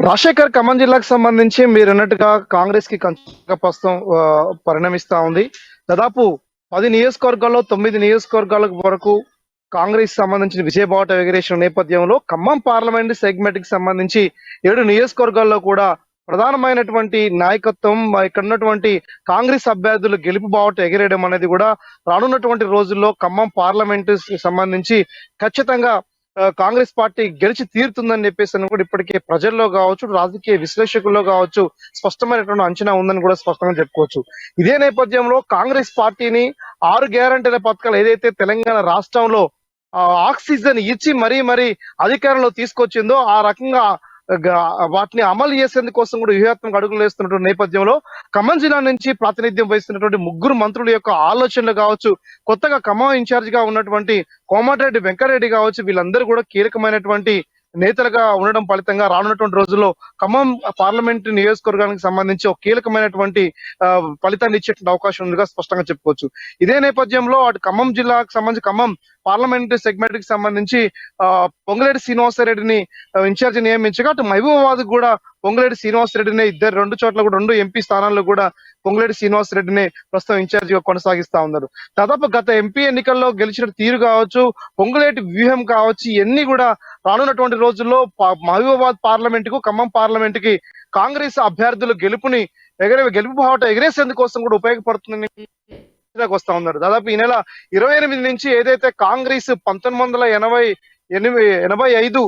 రాజశేఖర్, ఖమ్మం జిల్లాకు సంబంధించి మీరు అన్నట్టుగా కాంగ్రెస్ కి కంచుగా ప్రస్తుతం పరిణమిస్తా ఉంది. దాదాపు 10 నియోజకవర్గాల్లో 9 నియోజకవర్గాల వరకు కాంగ్రెస్ సంబంధించిన విజయబాట ఎగరేసిన నేపథ్యంలో ఖమ్మం పార్లమెంట్ సెగ్మెంట్ కి సంబంధించి 7 నియోజకవర్గాల్లో కూడా ప్రధానమైనటువంటి నాయకత్వం, ఇక్కడ ఉన్నటువంటి కాంగ్రెస్ అభ్యర్థులు గెలుపు బావట ఎగరేయడం అనేది కూడా రానున్నటువంటి రోజుల్లో ఖమ్మం పార్లమెంట్ సంబంధించి ఖచ్చితంగా కాంగ్రెస్ పార్టీ గెలిచి తీరుతుందని చెప్పేసి కూడా ఇప్పటికే ప్రజల్లో కావచ్చు, రాజకీయ విశ్లేషకుల్లో కావచ్చు స్పష్టమైనటువంటి అంచనా ఉందని కూడా స్పష్టంగా చెప్పుకోవచ్చు. ఇదే నేపథ్యంలో కాంగ్రెస్ పార్టీని 6 గ్యారంటీల పథకాలు ఏదైతే తెలంగాణ రాష్ట్రంలో ఆక్సిజన్ ఇచ్చి మరీ అధికారంలో తీసుకొచ్చిందో ఆ రకంగా వాటిని అమలు చేసేందుకోసం కూడా వ్యూహాత్మక అడుగులు వేస్తున్నటువంటి నేపథ్యంలో ఖమ్మం జిల్లా నుంచి ప్రాతినిధ్యం వహిస్తున్నటువంటి 3 మంత్రుల యొక్క ఆలోచనలు కావచ్చు, కొత్తగా ఖమ్మం ఇన్ఛార్జ్ గా ఉన్నటువంటి కోమటిరెడ్డి వెంకటరెడ్డి కావచ్చు, వీళ్ళందరూ కూడా కీలకమైనటువంటి నేతలుగా ఉండడం ఫలితంగా రానున్నటువంటి రోజుల్లో ఖమ్మం పార్లమెంట్ నియోజకవర్గానికి సంబంధించి ఒక కీలకమైనటువంటి ఫలితాన్ని ఇచ్చేటువంటి అవకాశం ఉందిగా స్పష్టంగా చెప్పుకోవచ్చు. ఇదే నేపథ్యంలో అటు ఖమ్మం జిల్లాకు సంబంధించి ఖమ్మం పార్లమెంట్ సెగ్మెంట్ కి సంబంధించి పొంగులేటి శ్రీనివాసరెడ్డిని ఇన్ఛార్జి నియమించగా అటు మహబూబాబాద్ కూడా పొంగులేటి శ్రీనివాసరెడ్డిని 2 చోట్ల కూడా 2 ఎంపీ స్థానాల్లో కూడా పొంగులేటి శ్రీనివాసరెడ్డిని ప్రస్తుతం ఇన్ఛార్జిగా కొనసాగిస్తా ఉన్నారు. దాదాపు గత ఎంపీ ఎన్నికల్లో గెలిచిన తీరు కావచ్చు, పొంగులేటి వ్యూహం కావచ్చు, ఇవన్నీ కూడా రానున్నటువంటి రోజుల్లో మహబూబాబాద్ పార్లమెంట్ కు ఖమ్మం పార్లమెంట్ కి కాంగ్రెస్ అభ్యర్థులు గెలుపు బావట ఎగరేసేందుకోసం కూడా ఉపయోగపడుతుందని వస్తా ఉన్నారు. దాదాపు ఈ నెల 28 నుంచి ఏదైతే కాంగ్రెస్ 1985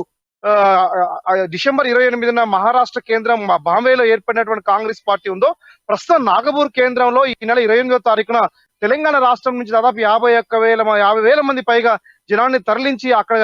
డిసెంబర్ 28న మహారాష్ట్ర కేంద్రం బాంబేలో ఏర్పడినటువంటి కాంగ్రెస్ పార్టీ ఉందో, ప్రస్తుతం నాగపూర్ కేంద్రంలో ఈ నెల 28వ తారీఖున తెలంగాణ రాష్ట్రం నుంచి దాదాపు 50,000 మంది పైగా జనాన్ని తరలించి అక్కడ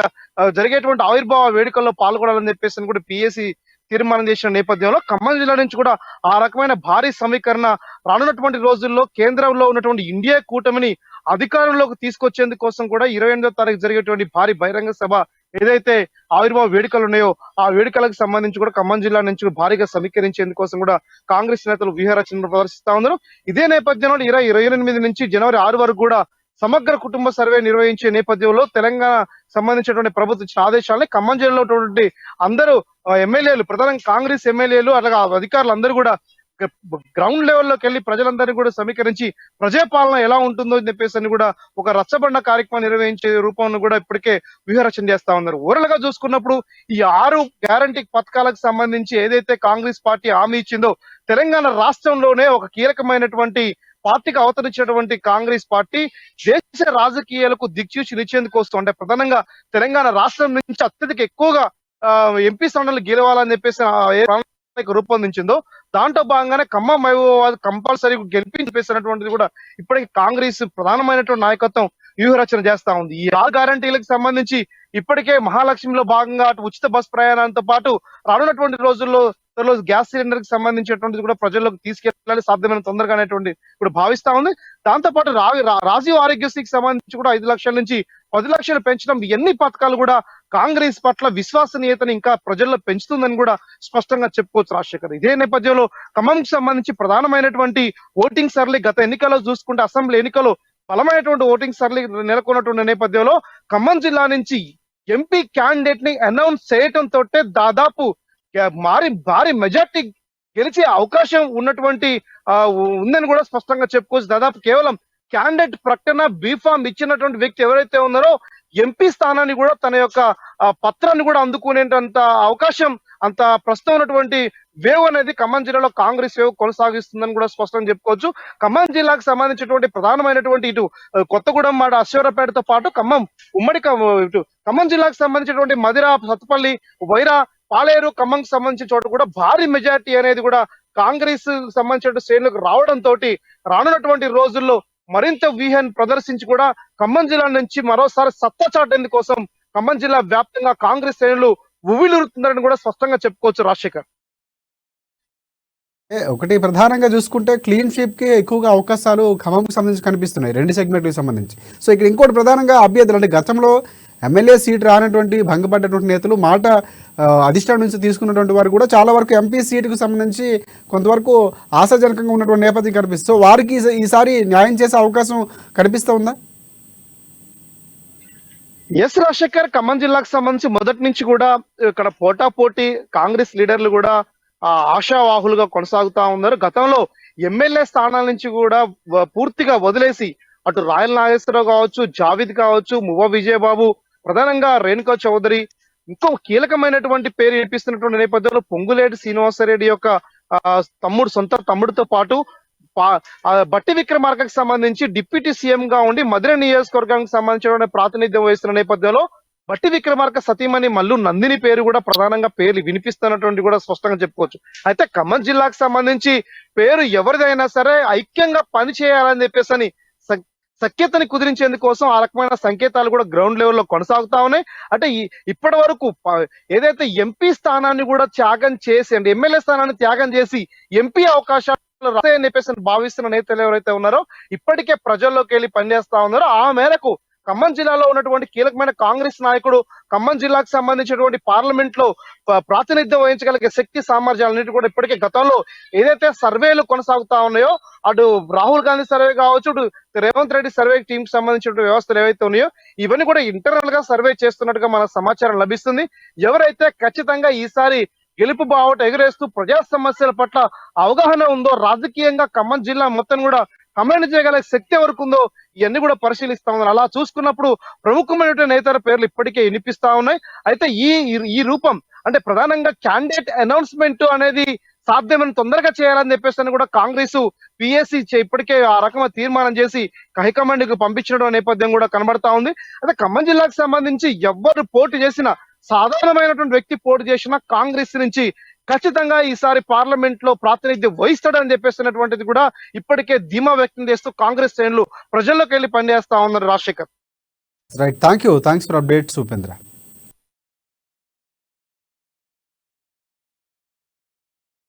జరిగేటువంటి ఆవిర్భావ వేడుకల్లో పాల్గొనాలని చెప్పేసి కూడా పిఎస్సి తీర్మానం చేసిన నేపథ్యంలో ఖమ్మం జిల్లా నుంచి కూడా ఆ రకమైన భారీ సమీకరణ రానున్నటువంటి రోజుల్లో కేంద్రంలో ఉన్నటువంటి ఇండియా కూటమిని అధికారంలోకి తీసుకొచ్చేందుకోసం కూడా 28వ తారీఖు జరిగేటువంటి భారీ బహిరంగ సభ ఏదైతే ఆవిర్భావ వేడుకలు ఉన్నాయో ఆ వేడుకలకు సంబంధించి కూడా ఖమ్మం జిల్లా నుంచి భారీగా సమీకరించేందుకోసం కూడా కాంగ్రెస్ నేతలు వ్యూహరచనలు ప్రదర్శిస్తా ఉన్నారు. ఇదే నేపథ్యంలో 28 నుంచి జనవరి 6 వరకు కూడా సమగ్ర కుటుంబ సర్వే నిర్వహించే నేపథ్యంలో తెలంగాణ సంబంధించినటువంటి ప్రభుత్వ ఇచ్చిన ఆదేశాలని ఖమ్మం జిల్లాలో ఉన్నటువంటి అందరూ ఎమ్మెల్యేలు, ప్రధానంగా కాంగ్రెస్ ఎమ్మెల్యేలు అలాగే అధికారులు అందరూ కూడా గ్రౌండ్ లెవెల్లోకి వెళ్ళి ప్రజలందరినీ కూడా సమీకరించి ప్రజాపాలన ఎలా ఉంటుందో అని చెప్పేసి అని కూడా ఒక రచ్చబండ కార్యక్రమం నిర్వహించే రూపంలో కూడా ఇప్పటికే వ్యూహరచన చేస్తా ఉన్నారు. ఓవరాల్ గా చూసుకున్నప్పుడు ఈ 6 గ్యారంటీ పథకాలకు సంబంధించి ఏదైతే కాంగ్రెస్ పార్టీ హామీ ఇచ్చిందో తెలంగాణ రాష్ట్రంలోనే ఒక కీలకమైనటువంటి పార్టీకి అవతరించినటువంటి కాంగ్రెస్ పార్టీ దేశ రాజకీయాలకు దిక్సూచి నిచ్చేందుకు వస్తూ అంటే ప్రధానంగా తెలంగాణ రాష్ట్రం నుంచి అత్యధిక ఎక్కువగా ఎంపీ స్థానాలు గెలవాలని చెప్పేసి రూపొందించిందో దాంట్లో భాగంగానే ఖమ్మం మహబూబాబాద్ కంపల్సరీ గెలిపించేసినటువంటిది కూడా ఇప్పటికీ కాంగ్రెస్ ప్రధానమైనటువంటి నాయకత్వం వ్యూహరచన చేస్తా ఉంది. ఈ 6 గ్యారంటీలకు సంబంధించి ఇప్పటికే మహాలక్ష్మిలో భాగంగా అటు ఉచిత బస్ ప్రయాణంతో పాటు రానున్నటువంటి రోజుల్లో గ్యాస్ సిలిండర్ కి సంబంధించినటువంటిది కూడా ప్రజల్లోకి తీసుకెళ్ళాలి సాధ్యమైన తొందరగా అనేటువంటి ఇప్పుడు భావిస్తా ఉంది. దాంతో పాటు రాజీవ్ ఆరోగ్యశ్రీకి సంబంధించి కూడా 5 లక్షల నుంచి 10 లక్షలు పెంచడం ఎన్ని పథకాలు కూడా కాంగ్రెస్ పట్ల విశ్వసనీయతని ఇంకా ప్రజల్లో పెంచుతుందని కూడా స్పష్టంగా చెప్పుకోవచ్చు రాజశేఖర్. ఇదే నేపథ్యంలో ఖమ్మంకి సంబంధించి ప్రధానమైనటువంటి ఓటింగ్ సర్లీ గత ఎన్నికల్లో చూసుకుంటే అసెంబ్లీ ఎన్నికలు బలమైనటువంటి ఓటింగ్ సర్లీ నెలకొన్నటువంటి నేపథ్యంలో ఖమ్మం జిల్లా నుంచి ఎంపీ క్యాండిడేట్ ని అనౌన్స్ చేయటం తోటే దాదాపు భారీ మెజార్టీ గెలిచే అవకాశం ఉన్నటువంటి ఉందని కూడా స్పష్టంగా చెప్పుకోవచ్చు. దాదాపు కేవలం క్యాండిడేట్ ప్రకటన బీఫామ్ ఇచ్చినటువంటి వ్యక్తి ఎవరైతే ఉన్నారో ఎంపీ స్థానాన్ని కూడా తన యొక్క పత్రాన్ని కూడా అందుకునేంత అవకాశం అంత ప్రస్తుతం ఉన్నటువంటి వేవ్ అనేది ఖమ్మం జిల్లాలో కాంగ్రెస్ వేవ్ కొనసాగిస్తుందని కూడా స్పష్టంగా చెప్పుకోవచ్చు. ఖమ్మం జిల్లాకు సంబంధించినటువంటి ప్రధానమైనటువంటి ఇటు కొత్తగూడెం మాట అశ్వరపేటతో పాటు ఖమ్మం జిల్లాకు సంబంధించినటువంటి మదిర, సత్తుపల్లి, వైరా, పాలేరు, ఖమ్మంకి సంబంధించిన చోట కూడా భారీ మెజారిటీ అనేది కూడా కాంగ్రెస్ సంబంధించిన శ్రేణులకు రావడంతో రానున్నటువంటి రోజుల్లో మరింత వ్యూహాన్ని ప్రదర్శించి కూడా ఖమ్మం జిల్లా నుంచి మరోసారి సత్తా చాటేందుకు కోసం ఖమ్మం జిల్లా వ్యాప్తంగా కాంగ్రెస్ శ్రేణులు ఉవ్విలురుతున్నారని కూడా స్పష్టంగా చెప్పుకోవచ్చు రాజశేఖర్. ఒకటి ప్రధానంగా చూసుకుంటే క్లీన్ షీప్ కి ఎక్కువగా అవకాశాలు ఖమ్మంకు సంబంధించి కనిపిస్తున్నాయి 2 సెగ్మెంట్లకు సంబంధించి. సో ఇక్కడ ఇంకోటి ప్రధానంగా అభ్యర్థులు అంటే గతంలో ఎమ్మెల్యే సీట్ రానటువంటి భంగపడ్డటువంటి నేతలు మాట అధిష్టానం నుంచి తీసుకున్నటువంటి వారు కూడా చాలా వరకు ఎంపీ సీటుకు సంబంధించి కొంతవరకు ఆశాజనకంగా ఉన్నటువంటి నేపథ్యం కనిపిస్తుంది. సో వారికి ఈసారి న్యాయం చేసే అవకాశం కనిపిస్తూ ఉందా? ఎస్ రాజశేఖర్, ఖమ్మం జిల్లాకు సంబంధించి మొదటి నుంచి కూడా ఇక్కడ పోటాపోటీ కాంగ్రెస్ లీడర్లు కూడా ఆశావాహులుగా కొనసాగుతా ఉన్నారు. గతంలో ఎమ్మెల్యే స్థానాల నుంచి కూడా పూర్తిగా వదిలేసి అటు రాయల్ నాగేశ్వరరావు కావచ్చు, జావిద్ కావచ్చు, మువ్వ విజయబాబు, ప్రధానంగా రేణుకా చౌదరి, ఇంకో కీలకమైనటువంటి పేరు వినిపిస్తున్నటువంటి నేపథ్యంలో పొంగులేటి శ్రీనివాసరెడ్డి యొక్క సొంత తమ్ముడితో పాటు బట్టి విక్రమార్కకు సంబంధించి డిప్యూటీ సీఎం గా ఉండి మధుర నియోజకవర్గానికి సంబంధించిన ప్రాతినిధ్యం వహిస్తున్న నేపథ్యంలో బట్టి విక్రమార్క సతీమణి మల్లు నందిని పేరు కూడా ప్రధానంగా పేర్లు వినిపిస్తున్నటువంటి కూడా స్పష్టంగా చెప్పుకోవచ్చు. అయితే ఖమ్మం జిల్లాకు సంబంధించి పేరు ఎవరిదైనా సరే ఐక్యంగా పనిచేయాలని చెప్పేసి అని సఖ్యతని కుదిరించేందుకోసం ఆ రకమైన సంకేతాలు కూడా గ్రౌండ్ లెవెల్లో కొనసాగుతా ఉన్నాయి. అంటే ఇప్పటి వరకు ఏదైతే ఎంపీ స్థానాన్ని కూడా త్యాగం చేసి అంటే ఎమ్మెల్యే స్థానాన్ని త్యాగం చేసి ఎంపీ అవకాశాలు రాని చెప్పేసి భావిస్తున్న నేతలు ఎవరైతే ఉన్నారో ఇప్పటికే ప్రజల్లోకి వెళ్ళి పనిచేస్తా ఉన్నారో ఆ మేరకు ఖమ్మం జిల్లాలో ఉన్నటువంటి కీలకమైన కాంగ్రెస్ నాయకుడు ఖమ్మం జిల్లాకు సంబంధించినటువంటి పార్లమెంట్ లో ప్రాతినిధ్యం వహించగలిగే శక్తి సామర్థ్యాలన్నిటి కూడా ఇప్పటికే గతంలో ఏదైతే సర్వేలు కొనసాగుతా ఉన్నాయో అటు రాహుల్ గాంధీ సర్వే కావచ్చు, అటు రేవంత్ రెడ్డి సర్వే టీం కి సంబంధించిన వ్యవస్థలు ఏవైతే ఉన్నాయో ఇవన్నీ కూడా ఇంటర్నల్ గా సర్వే చేస్తున్నట్టుగా మనకు సమాచారం లభిస్తుంది. ఎవరైతే ఖచ్చితంగా ఈసారి గెలుపు బావుట ఎగురేస్తూ ప్రజా సమస్యల పట్ల అవగాహన ఉందో, రాజకీయంగా ఖమ్మం జిల్లా మొత్తం కూడా కమాండ్ చేయగల శక్తి ఎవరికి ఉందో ఇవన్నీ కూడా పరిశీలిస్తా ఉన్నారు. అలా చూసుకున్నప్పుడు ప్రముఖమైన నేతల పేర్లు ఇప్పటికే వినిపిస్తా ఉన్నాయి. అయితే ఈ రూపం అంటే ప్రధానంగా క్యాండిడేట్ అనౌన్స్మెంట్ అనేది సాధ్యమైన తొందరగా చేయాలని చెప్పేసి కూడా కాంగ్రెస్ పిఎస్సి ఇప్పటికే ఆ రకమైన తీర్మానం చేసి హైకమాండ్ కు పంపించడం నేపథ్యం కూడా కనబడతా ఉంది. అయితే ఖమ్మం జిల్లాకు సంబంధించి ఎవ్వరు పోటీ చేసినా, సాధారణమైనటువంటి వ్యక్తి పోటీ చేసినా కాంగ్రెస్ నుంచి ఖచ్చితంగా ఈసారి పార్లమెంట్ లో ప్రాతినిధ్యం వహిస్తాడని చెప్పేసినటువంటిది కూడా ఇప్పటికే ధీమా వ్యక్తం చేస్తూ కాంగ్రెస్ శ్రేణులు ప్రజల్లోకి వెళ్ళి పనిచేస్తా ఉన్నారు Rajasekhar. Right, thanks for updates Upendra.